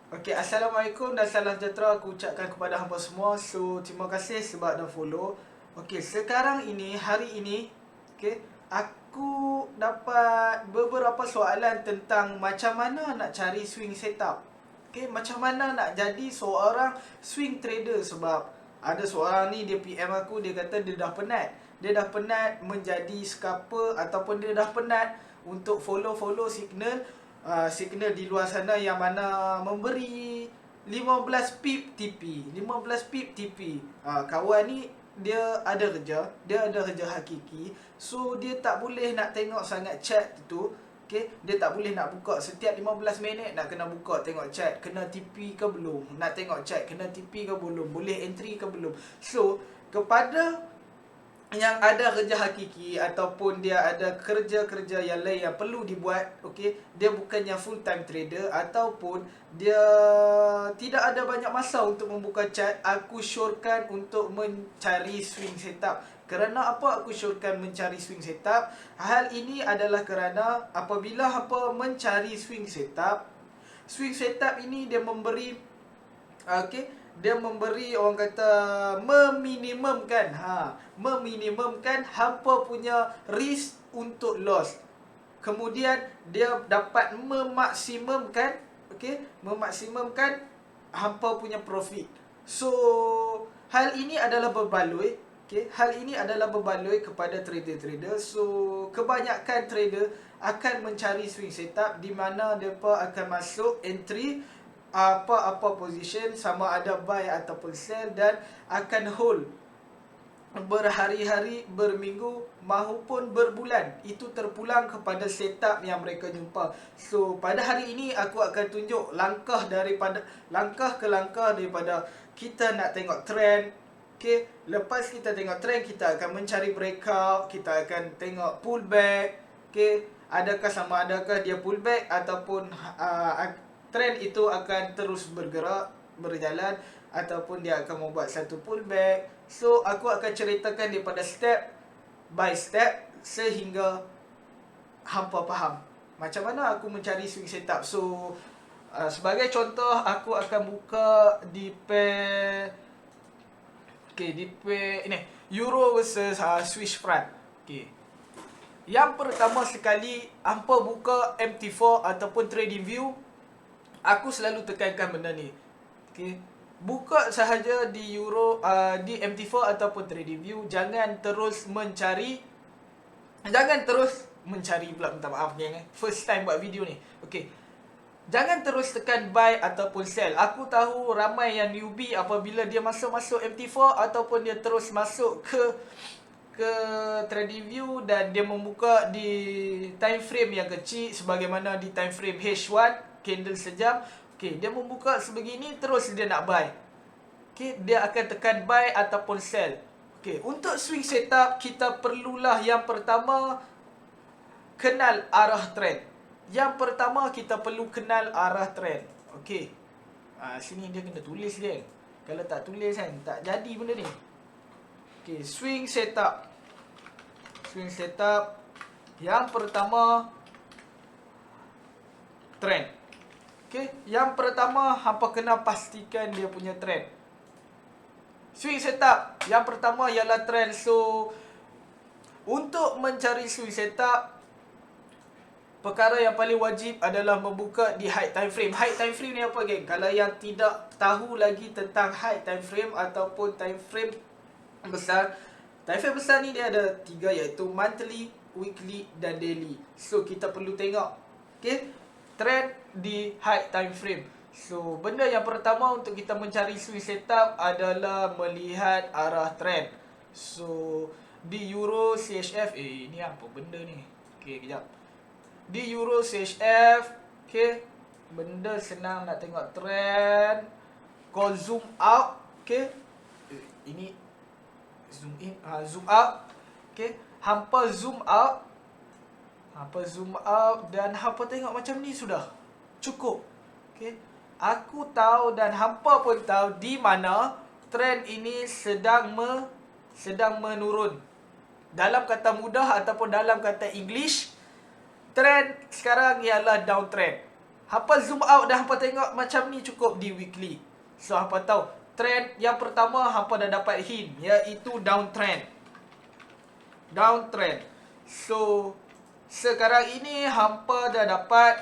Okey, Assalamualaikum dan salam sejahtera aku ucapkan kepada hamba semua. So, terima kasih sebab dah follow. Okey, sekarang ini, hari ini, okey, aku dapat beberapa soalan tentang macam mana nak cari swing setup. Okey, macam mana nak jadi seorang swing trader sebab ada seorang ni dia PM aku, dia kata dia dah penat. Dia dah penat menjadi scalper ataupun dia dah penat untuk follow-follow signal di luar sana yang mana memberi 15 pip TP 15 pip TP. Kawan ni dia ada kerja hakiki. So dia tak boleh nak tengok sangat chat tu. Okay, dia tak boleh nak buka setiap 15 minit nak kena buka tengok chat, kena TP ke belum, nak tengok chat kena TP ke belum, boleh entry ke belum. So kepada yang ada kerja hakiki ataupun dia ada kerja-kerja yang lain yang perlu dibuat, okey, dia bukannya full time trader ataupun dia tidak ada banyak masa untuk membuka chat, aku syorkan untuk mencari swing setup. Kerana apa aku syorkan mencari swing setup? Hal ini adalah kerana apabila hampa mencari swing setup ini dia memberi, okey, dia memberi, orang kata, meminimumkan hampa punya risk untuk loss. Kemudian dia dapat memaksimumkan, okey, memaksimumkan hampa punya profit. So hal ini adalah berbaloi, okey, hal ini adalah berbaloi kepada trader-trader. So kebanyakan trader akan mencari swing setup di mana depa akan masuk entry apa-apa position, sama ada buy ataupun sell, dan akan hold berhari-hari, berminggu maupun berbulan. Itu terpulang kepada setup yang mereka jumpa. So pada hari ini aku akan tunjuk langkah ke langkah daripada kita nak tengok trend. Okay, lepas kita tengok trend, kita akan mencari breakout, kita akan tengok pullback. Okay, adakah dia pullback ataupun trend itu akan terus berjalan, ataupun dia akan membuat satu pullback. So aku akan ceritakan daripada step by step sehingga hampa faham macam mana aku mencari swing setup. So sebagai contoh, aku akan buka di pair, di pair ini Euro versus Swiss franc. Yang pertama sekali, hampa buka MT4 ataupun trading view. Aku selalu tekankan benda ni. Buka sahaja di di MT4 ataupun trading view. Jangan terus mencari pula, minta maaf geng, first time buat video ni. Jangan terus tekan buy ataupun sell. Aku tahu ramai yang newbie apabila dia masuk MT4 ataupun dia terus masuk ke trading view dan dia membuka di time frame yang kecil, sebagaimana di time frame H1 candle sejam. Dia membuka sebegini terus dia nak buy. Dia akan tekan buy ataupun sell. Untuk swing setup, kita perlulah yang pertama kenal arah trend. Yang pertama kita perlu kenal arah trend. Sini dia kena tulis dia. Kalau tak tulis kan tak jadi benda ni. Swing setup. Swing setup yang pertama trend. Yang pertama hampa kena pastikan dia punya trend. Swing setup yang pertama ialah trend. So untuk mencari swing setup, perkara yang paling wajib adalah membuka di high time frame. High time frame ni apa, geng? Kalau yang tidak tahu lagi tentang high time frame ataupun time frame besar, time frame besar ni dia ada 3, iaitu monthly, weekly dan daily. So kita perlu tengok trend di high time frame. So benda yang pertama untuk kita mencari swing setup adalah melihat arah trend. So di Euro CHF, ini apa benda ni? Kejap. Di Euro CHF, benda senang nak tengok trend. Kau zoom out, ini zoom in, zoom out. Hampa zoom out. Dan hampa tengok macam ni sudah cukup. Aku tahu dan hampa pun tahu di mana trend ini sedang menurun. Dalam kata mudah ataupun dalam kata English, trend sekarang ialah downtrend. Hampa zoom out dan hampa tengok macam ni cukup di weekly. So hampa tahu trend yang pertama hampa dah dapat hint, iaitu downtrend. Downtrend. So sekarang ini hampa dah dapat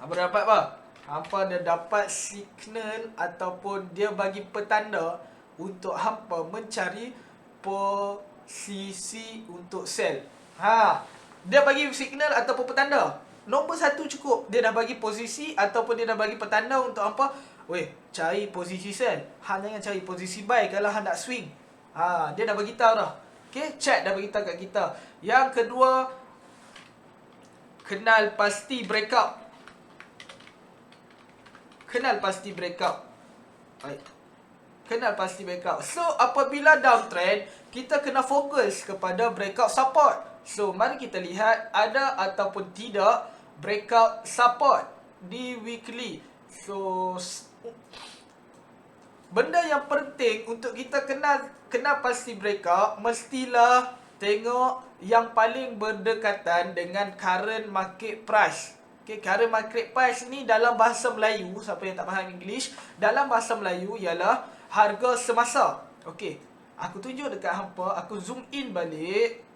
apa? Hampa dah dapat signal ataupun dia bagi petanda untuk hampa mencari posisi untuk sell. Dia bagi signal ataupun petanda. Nombor 1 cukup. Dia dah bagi posisi ataupun dia dah bagi petanda untuk hampa, cari posisi sell. Jangan cari posisi buy kalau nak swing. Dia dah bagi tahu dah. Okey, chat dah bagi tahu kat kita. Yang kedua, kenal pasti breakout. Kenal pasti breakout. Baik. Kenal pasti breakout. So, apabila downtrend, kita kena fokus kepada breakout support. So, mari kita lihat ada ataupun tidak breakout support di weekly. So, benda yang penting untuk kita kenal pasti breakout, mestilah tengok yang paling berdekatan dengan current market price. Okay, current market price ni dalam bahasa Melayu, siapa yang tak faham English, dalam bahasa Melayu ialah harga semasa. Okey, aku tunjuk dekat hampa, aku zoom in balik.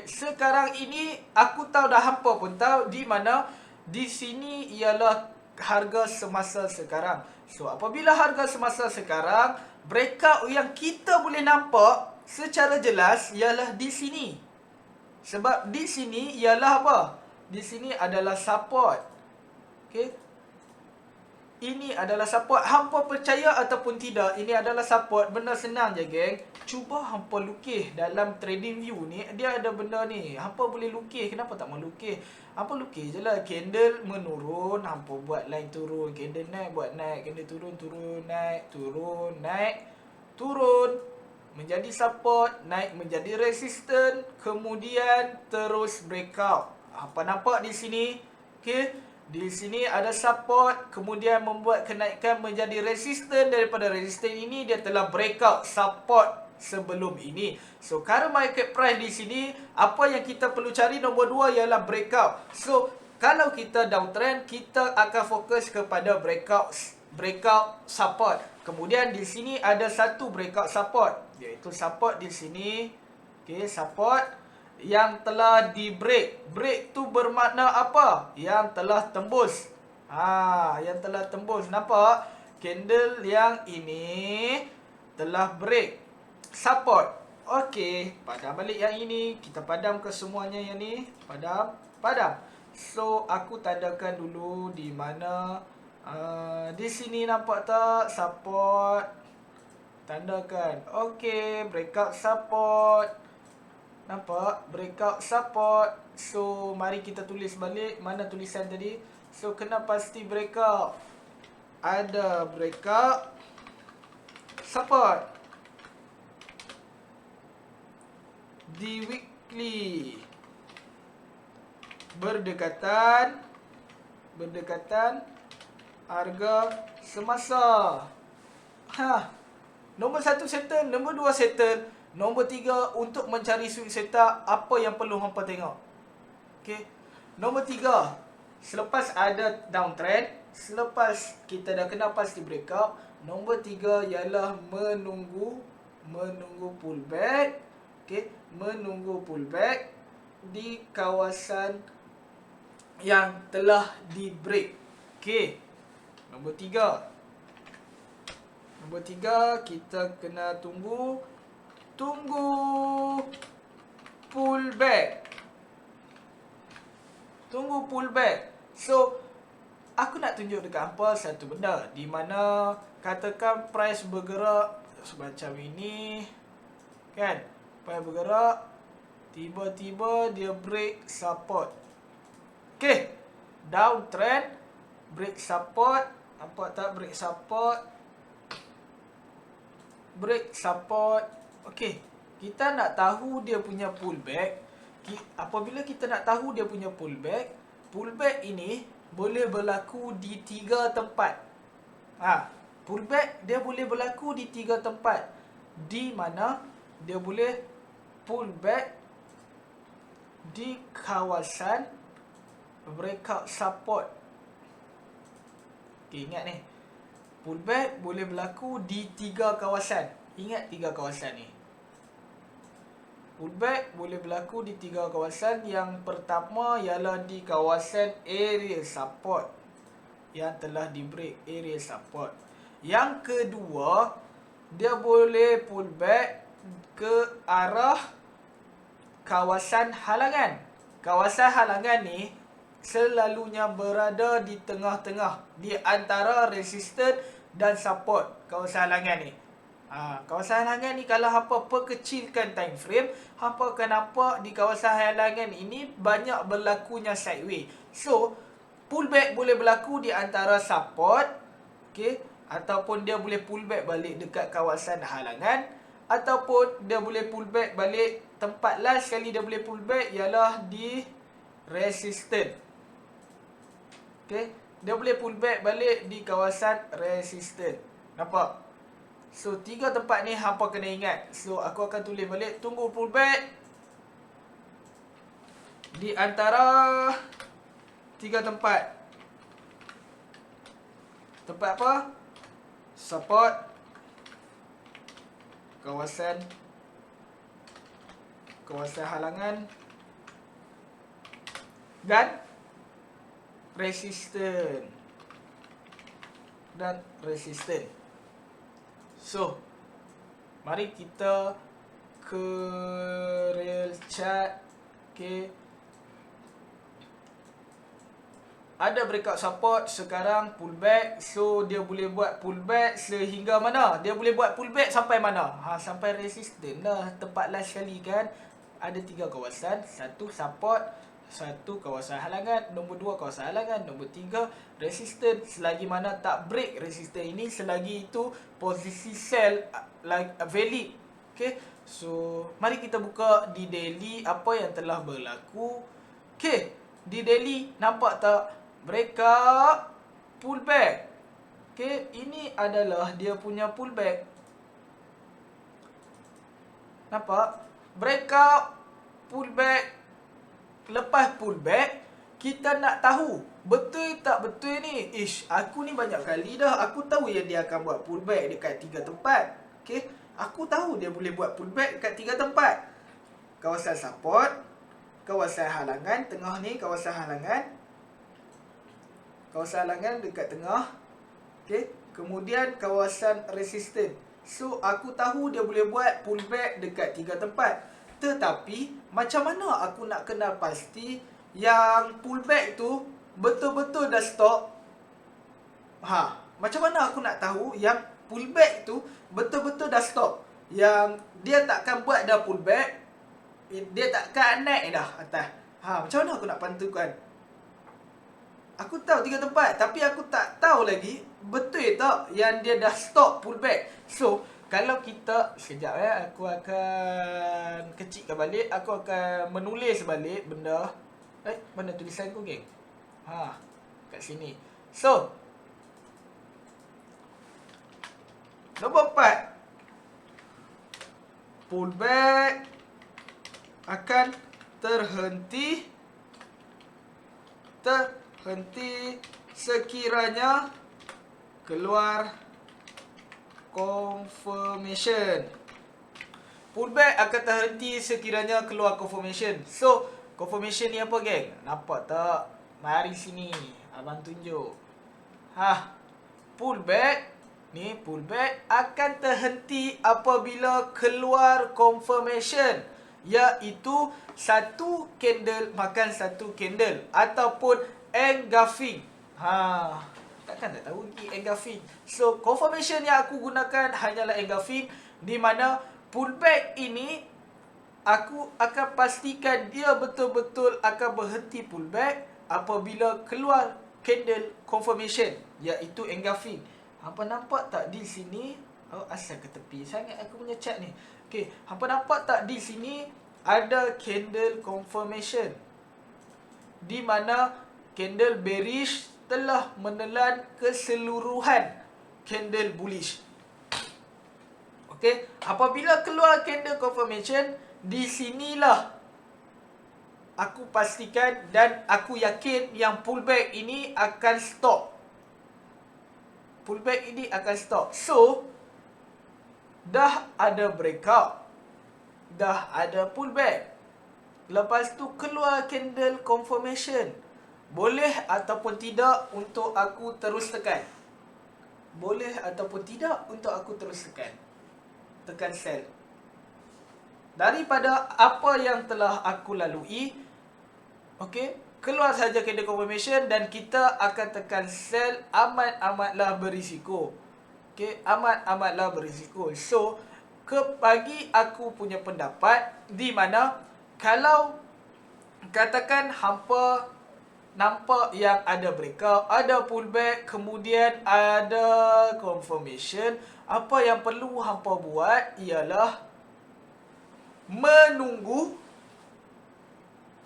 Sekarang ini aku tahu dah, hampa pun tahu di mana. Di sini ialah harga semasa sekarang. So apabila harga semasa sekarang, breakout yang kita boleh nampak secara jelas ialah di sini. Sebab di sini ialah apa? Di sini adalah support. Okey. Ini adalah support. Hampa percaya ataupun tidak, ini adalah support. Benda senang je, geng. Cuba hampa lukis dalam trading view ni. Dia ada benda ni. Hampa boleh lukis. Kenapa tak mau lukis? Hampa lukis je lah. Candle menurun, hampa buat line turun. Candle naik, buat naik. Candle turun, naik. Turun, naik. Turun. Menjadi support. Naik menjadi resistance. Kemudian terus breakout. Hampa nampak di sini. Okey. Di sini ada support, kemudian membuat kenaikan menjadi resisten. Daripada resisten ini dia telah breakout support sebelum ini. So current market price di sini, apa yang kita perlu cari nombor 2 ialah breakout. So kalau kita downtrend, kita akan fokus kepada breakout support. Kemudian di sini ada satu breakout support, iaitu support di sini. Okey, support yang telah di break. Break tu bermakna apa? Yang telah tembus. Yang telah tembus. Nampak? Candle yang ini telah break support. Okey, padam balik yang ini. Kita padam ke semuanya yang ni. Padam. So, aku tandakan dulu di mana. Di sini nampak tak? Support. Tandakan. Okey, breakout support. Nampak? Breakout support. So, mari kita tulis balik. Mana tulisan tadi? So, kena pasti breakout. Ada breakout support di weekly. Berdekatan harga semasa. Nombor 1 settle, nombor 2 settle. Nombor 3, untuk mencari swing setup, apa yang perlu hampa tengok? Okey. Nombor 3, selepas ada downtrend, selepas kita dah kenal pasti breakout, nombor 3 ialah menunggu pullback. Okey, menunggu pullback di kawasan yang telah di break. Okey. Nombor 3, kita kena tunggu pullback. So, aku nak tunjuk dekat hampa satu benda, di mana katakan price bergerak semacam ini, kan? Price bergerak, tiba-tiba dia break support. Okey, downtrend, break support. Nampak tak? Break support. Okey, kita nak tahu dia punya pullback. Apabila kita nak tahu dia punya pullback ini boleh berlaku di 3 tempat. Pullback dia boleh berlaku di 3 tempat. Di mana dia boleh pullback di kawasan breakout support. Okay, ingat ni, pullback boleh berlaku di 3 kawasan. Ingat 3 kawasan ni. Pullback boleh berlaku di 3 kawasan. Yang pertama ialah di kawasan area support yang telah di break area support. Yang kedua, dia boleh pullback ke arah kawasan halangan. Kawasan halangan ni selalunya berada di tengah-tengah, di antara resisten dan support kawasan halangan ni. Kawasan halangan ni kalau hampa perkecilkan time frame, hampa akan nampak di kawasan halangan ini banyak berlakunya sideway. So, pullback boleh berlaku di antara support, okay, ataupun dia boleh pullback balik dekat kawasan halangan, ataupun dia boleh pullback balik. Tempat last sekali dia boleh pullback ialah di resistance. Okay, dia boleh pullback balik di kawasan resistance. Nampak? So, 3 tempat ni hampa kena ingat. So, aku akan tulis balik. Tunggu pullback di antara 3 tempat. Tempat apa? Support, kawasan halangan, dan resisten. So, mari kita ke real chart. Okay, ada breakout support, sekarang pullback. So, dia boleh buat pullback sehingga mana? Dia boleh buat pullback sampai mana? Sampai resisten lah. Tempat last sekali kan. Ada 3 kawasan. 1 support, 1 kawasan halangan, nombor 2 kawasan halangan, nombor 3 resisten. Selagi mana tak break resisten ini, selagi itu posisi sell valid. Okay, so mari kita buka di daily apa yang telah berlaku. Okay, di daily nampak tak? Breakout, pullback. Okay, ini adalah dia punya pullback. Nampak? Breakout, pullback. Lepas pullback, kita nak tahu betul tak betul ni. Aku ni banyak kali dah aku tahu yang dia akan buat pullback dekat 3 tempat. Okay, aku tahu dia boleh buat pullback dekat 3 tempat. Kawasan support, kawasan halangan, tengah ni kawasan halangan. Kawasan halangan dekat tengah. Okay, kemudian kawasan resisten. So, aku tahu dia boleh buat pullback dekat 3 tempat. Tetapi, macam mana aku nak kenal pasti yang pullback tu betul-betul dah stop? Macam mana aku nak tahu yang pullback tu betul-betul dah stop? Yang dia takkan buat dah pullback, dia takkan naik dah atas. Macam mana aku nak pantukan? Aku tahu 3 tempat, tapi aku tak tahu lagi betul tak yang dia dah stop pullback. So, kalau kita sekejap aku akan kecilkan balik, aku akan menulis balik benda. Mana tulisan aku, geng? Kat sini. So, nombor 4. Pullback akan terhenti sekiranya keluar confirmation. Pullback akan terhenti sekiranya keluar confirmation. So, confirmation ni apa, geng? Nampak tak? Mari sini, abang tunjuk. Pullback ni, pullback akan terhenti apabila keluar confirmation, iaitu satu candle makan satu candle ataupun engulfing. Takkan tak tahu lagi engulfing. So, confirmation yang aku gunakan hanyalah engulfing, di mana pullback ini aku akan pastikan dia betul-betul akan berhenti pullback apabila keluar candle confirmation, iaitu engulfing. Hampa nampak tak di sini? Asal ke tepi sangat aku punya chart ni. Okey, hampa nampak tak di sini ada candle confirmation, di mana candle bearish telah menelan keseluruhan candle bullish. Okey, apabila keluar candle confirmation, di sinilah aku pastikan dan aku yakin yang pullback ini akan stop. Pullback ini akan stop. So, dah ada breakout, dah ada pullback. Lepas tu keluar candle confirmation. Boleh ataupun tidak untuk aku terus tekan. Boleh ataupun tidak untuk aku terus tekan. Tekan sell. Daripada apa yang telah aku lalui, okey, keluar saja candle confirmation dan kita akan tekan sell, amat-amatlah berisiko. Okey, amat-amatlah berisiko. So, bagi aku punya pendapat, di mana kalau katakan hampa nampak yang ada breakout, ada pullback, kemudian ada confirmation, apa yang perlu hampa buat ialah menunggu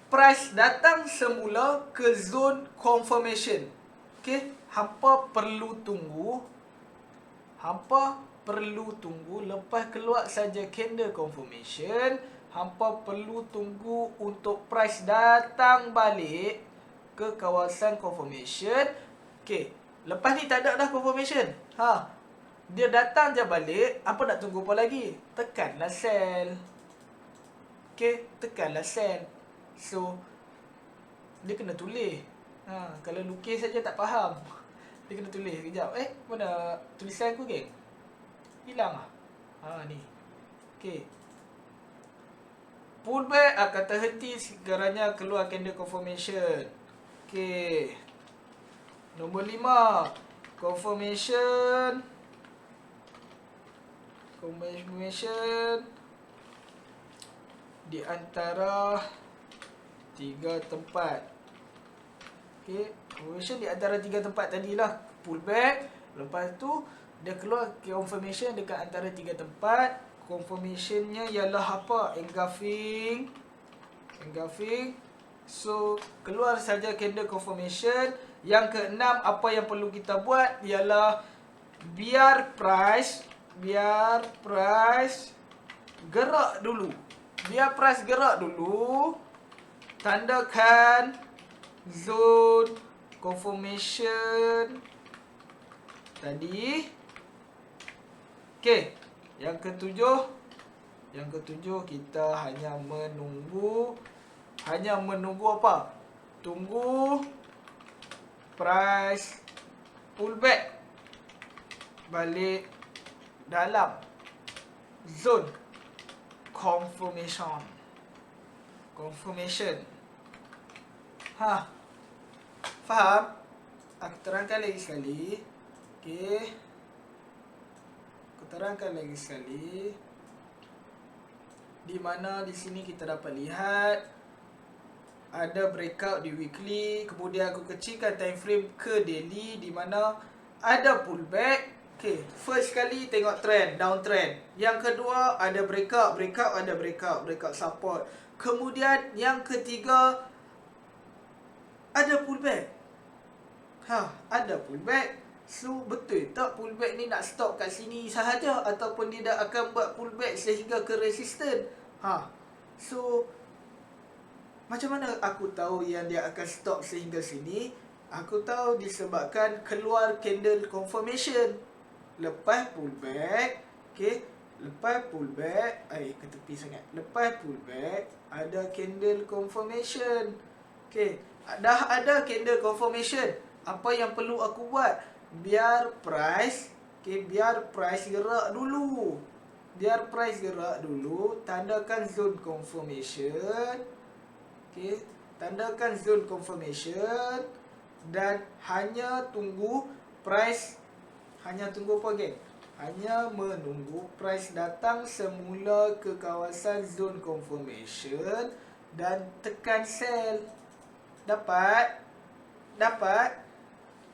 price datang semula ke zone confirmation. Okey, hampa perlu tunggu. Hampa perlu tunggu lepas keluar saja candle confirmation, hampa perlu tunggu untuk price datang balik ke kawasan confirmation. Okey, lepas ni tak ada dah confirmation. Dia datang je balik, apa nak tunggu apa lagi? Tekanlah sell. Okey, tekanlah sell. So, dia kena tulis. Kalau lukis saja tak faham. Dia kena tulis. Kejap. Mana tulisan aku, geng? Hilang lah. Ni. Okey. Pullback akan terhenti sekiranya keluar candle confirmation. Okey. Nombor 5. Confirmation. Di antara 3 tempat. Okey, confirmation di antara 3 tempat tadilah. Pullback, lepas tu dia keluar confirmation dekat antara 3 tempat. Confirmationnya ialah apa? Engulfing. So, keluar saja candle confirmation. Yang keenam, apa yang perlu kita buat ialah biar price gerak dulu. Tandakan zone confirmation tadi. Okey, yang ketujuh kita hanya menunggu apa? Tunggu price pullback balik dalam zone confirmation. Faham? Aku terangkan lagi sekali. Okey. Di mana di sini kita dapat lihat ada breakout di weekly, kemudian aku kecilkan time frame ke daily di mana ada pullback. Okey, first kali tengok trend, downtrend. Yang kedua ada breakout support. Kemudian yang ketiga ada pullback. Ada pullback. So, betul tak pullback ni nak stop kat sini sahaja ataupun dia akan buat pullback sehingga ke resistance? So, macam mana aku tahu yang dia akan stop sehingga sini? Aku tahu disebabkan keluar candle confirmation. Lepas pullback, ke tepi sangat. Lepas pullback, ada candle confirmation. Okey, dah ada candle confirmation. Apa yang perlu aku buat? Biar price gerak dulu. Tandakan zone confirmation. Okey, tandakan zone confirmation dan hanya tunggu price. Hanya tunggu apa, geng? Hanya menunggu price datang semula ke kawasan zone confirmation dan tekan sell. Dapat?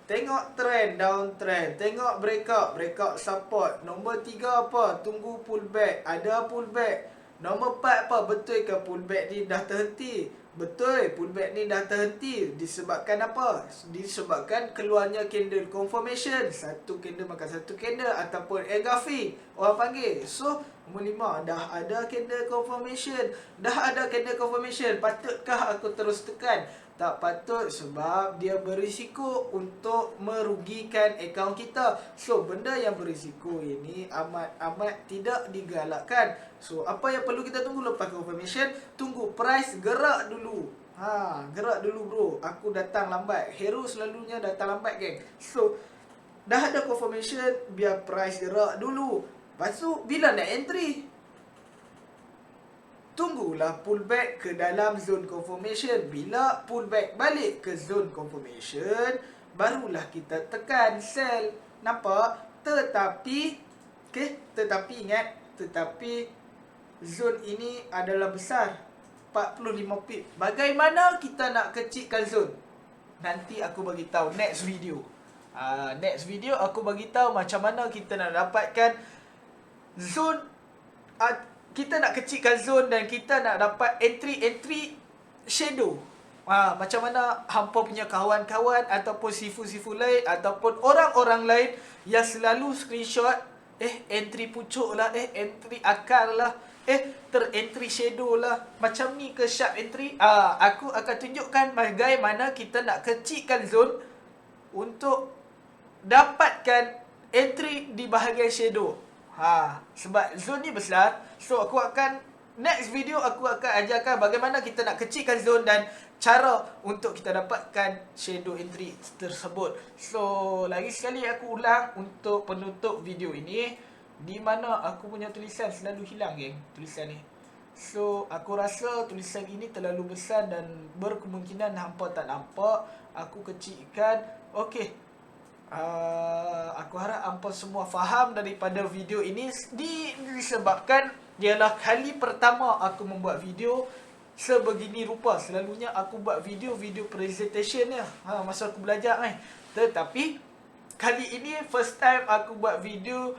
Tengok trend, downtrend. Tengok breakout support. Nombor 3 apa? Tunggu pullback. Ada pullback. Nombor 4 apa? Betul ke pullback ni dah terhenti? Betul, pullback ni dah terhenti. Disebabkan apa? Disebabkan keluarnya candle confirmation. Satu candle makan satu candle ataupun engulfing orang panggil. So, nombor 5, dah ada candle confirmation. Dah ada candle confirmation. Patutkah aku terus tekan? Tak patut, sebab dia berisiko untuk merugikan akaun kita. So, benda yang berisiko ini amat tidak digalakkan. So, apa yang perlu kita tunggu lepas confirmation? Tunggu price gerak dulu. Gerak dulu bro. Aku datang lambat. Hero selalunya datang lambat, geng. So, dah ada confirmation, biar price gerak dulu. Lepas tu, bila nak entry? Tunggulah pullback ke dalam zone confirmation. Bila pullback balik ke zone confirmation, barulah kita tekan sell. Nampak? Tetapi ingat, tetapi zone ini adalah besar, 45 pip. Bagaimana kita nak kecilkan zone? Nanti aku bagi tahu next video. Next video aku bagi tahu macam mana kita nak dapatkan zone. Kita nak kecilkan zone dan kita nak dapat entry shadow. Macam mana hampa punya kawan-kawan ataupun sifu-sifu lain ataupun orang-orang lain yang selalu screenshot entry pucuk lah, entry akar lah, terentry shadow lah, macam ni ke sharp entry. Aku akan tunjukkan bagaimana kita nak kecilkan zone untuk dapatkan entry di bahagian shadow. Sebab zone ni besar. So aku akan next video aku akan ajarkan bagaimana kita nak kecilkan zone dan cara untuk kita dapatkan shadow entry tersebut. So lagi sekali aku ulang untuk penutup video ini, di mana aku punya tulisan selalu hilang, geng, tulisan ni. So aku rasa tulisan ini terlalu besar dan berkemungkinan hampa tak nampak. Aku kecilkan. Okey. Aku harap hampa semua faham daripada video ini. Disebabkan ialah kali pertama aku membuat video sebegini rupa. Selalunya aku buat video presentation ya, masa aku belajar kan. Tetapi kali ini first time aku buat video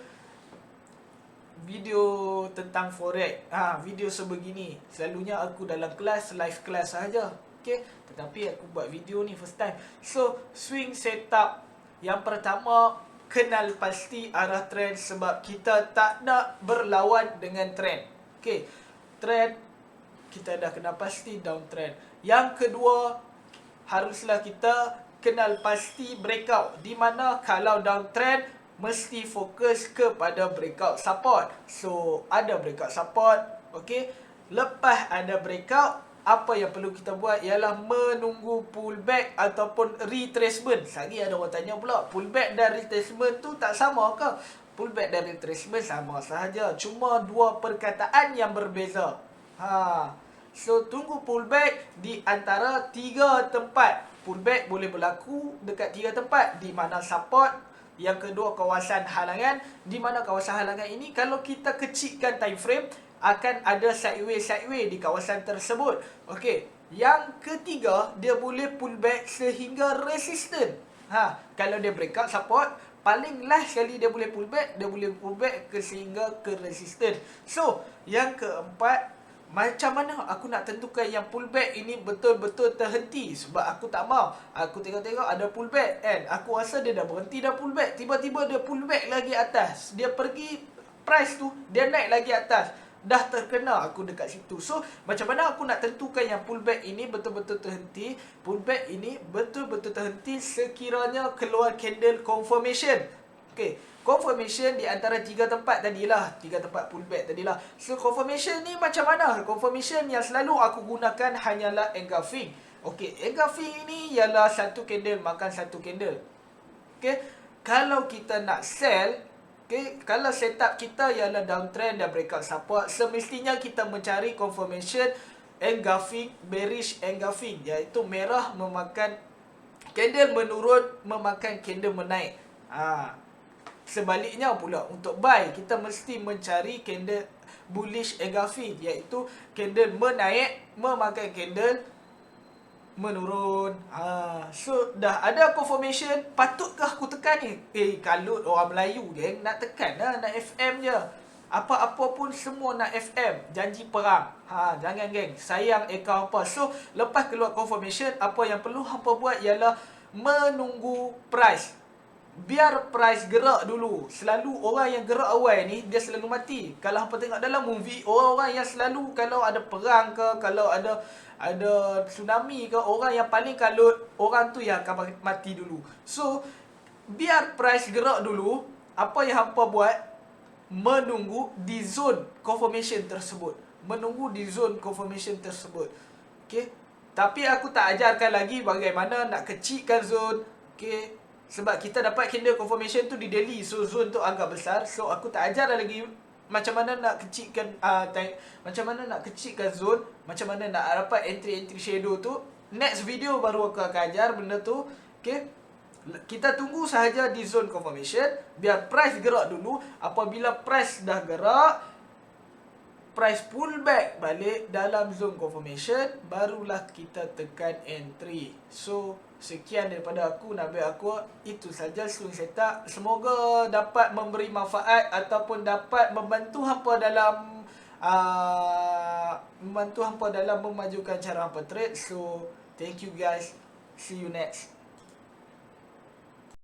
tentang forex. Video sebegini. Selalunya aku dalam kelas, live kelas sahaja. Okay? Tetapi aku buat video ni first time. So, swing setup. Yang pertama, kenal pasti arah trend sebab kita tak nak berlawan dengan trend. Okay. Trend, kita dah kenal pasti downtrend. Yang kedua, haruslah kita kenal pasti breakout. Di mana kalau downtrend, mesti fokus kepada breakout support. So, ada breakout support. Okay. Lepas ada breakout, apa yang perlu kita buat ialah menunggu pullback ataupun retracement. Sehari ada orang tanya pula, pullback dan retracement tu tak sama ke? Pullback dan retracement sama sahaja, cuma dua perkataan yang berbeza. So tunggu pullback di antara tiga tempat. Pullback boleh berlaku dekat tiga tempat, di mana support, yang kedua kawasan halangan. Di mana kawasan halangan ini kalau kita kecilkan time frame, akan ada sideways di kawasan tersebut. Okey. Yang ketiga, dia boleh pullback sehingga resistant. Kalau dia breakout support, paling last sekali dia boleh pullback sehingga ke resistant. So, yang keempat, macam mana aku nak tentukan yang pullback ini betul-betul terhenti? Sebab aku tak mau. Aku tengok-tengok ada pullback kan. Aku rasa dia dah berhenti dah pullback. Tiba-tiba dia pullback lagi atas. Dia pergi price tu, dia naik lagi atas. Dah terkena aku dekat situ. So, macam mana aku nak tentukan yang pullback ini betul-betul terhenti? Pullback ini betul-betul terhenti sekiranya keluar candle confirmation. Okay. Confirmation di antara tiga tempat tadilah. Tiga tempat pullback tadilah. So, confirmation ni macam mana? Confirmation yang selalu aku gunakan hanyalah engulfing. Okay. Engulfing ini ialah satu candle makan satu candle. Okay. Kalau kita nak sell, okay, kalau setup kita ialah downtrend dan breakout support, semestinya kita mencari confirmation engulfing, bearish engulfing, iaitu merah memakan candle menurun, memakan candle menaik. Sebaliknya pula, untuk buy kita mesti mencari candle bullish engulfing, iaitu candle menaik memakan candle menurun. So dah ada confirmation, patutkah aku tekan ni? Kalut orang Melayu, geng, nak tekan lah, nak FM je. Apa-apa pun semua nak FM, janji perang. Jangan geng, sayang account hampa. So, lepas keluar confirmation, apa yang perlu hampa buat ialah menunggu price. Biar price gerak dulu. Selalu orang yang gerak awal ni, dia selalu mati. Kalau hampa tengok dalam movie, orang-orang yang selalu kalau ada perang ke, kalau ada tsunami ke, orang yang paling kalut, orang tu yang akan mati dulu. So, biar price gerak dulu, apa yang hampa buat? Menunggu di zone confirmation tersebut. Menunggu di zone confirmation tersebut. Okay. Tapi aku tak ajarkan lagi bagaimana nak kecilkan zone. Okay. Sebab kita dapat candle confirmation tu di daily. So zone tu agak besar. So aku tak ajar lagi macam mana nak kecilkan macam mana nak kecilkan zone, macam mana nak dapat entry shadow tu. Next video baru aku akan ajar benda tu. Okay. Kita tunggu sahaja di zone confirmation. Biar price gerak dulu. Apabila price dah gerak, price pull back balik dalam zone confirmation, barulah kita tekan entry. So, sekian daripada aku, Nabil aku. Itu saja swing setup. Semoga dapat memberi manfaat ataupun dapat membantu hampa dalam memajukan cara hampa trade. So, thank you guys. See you next.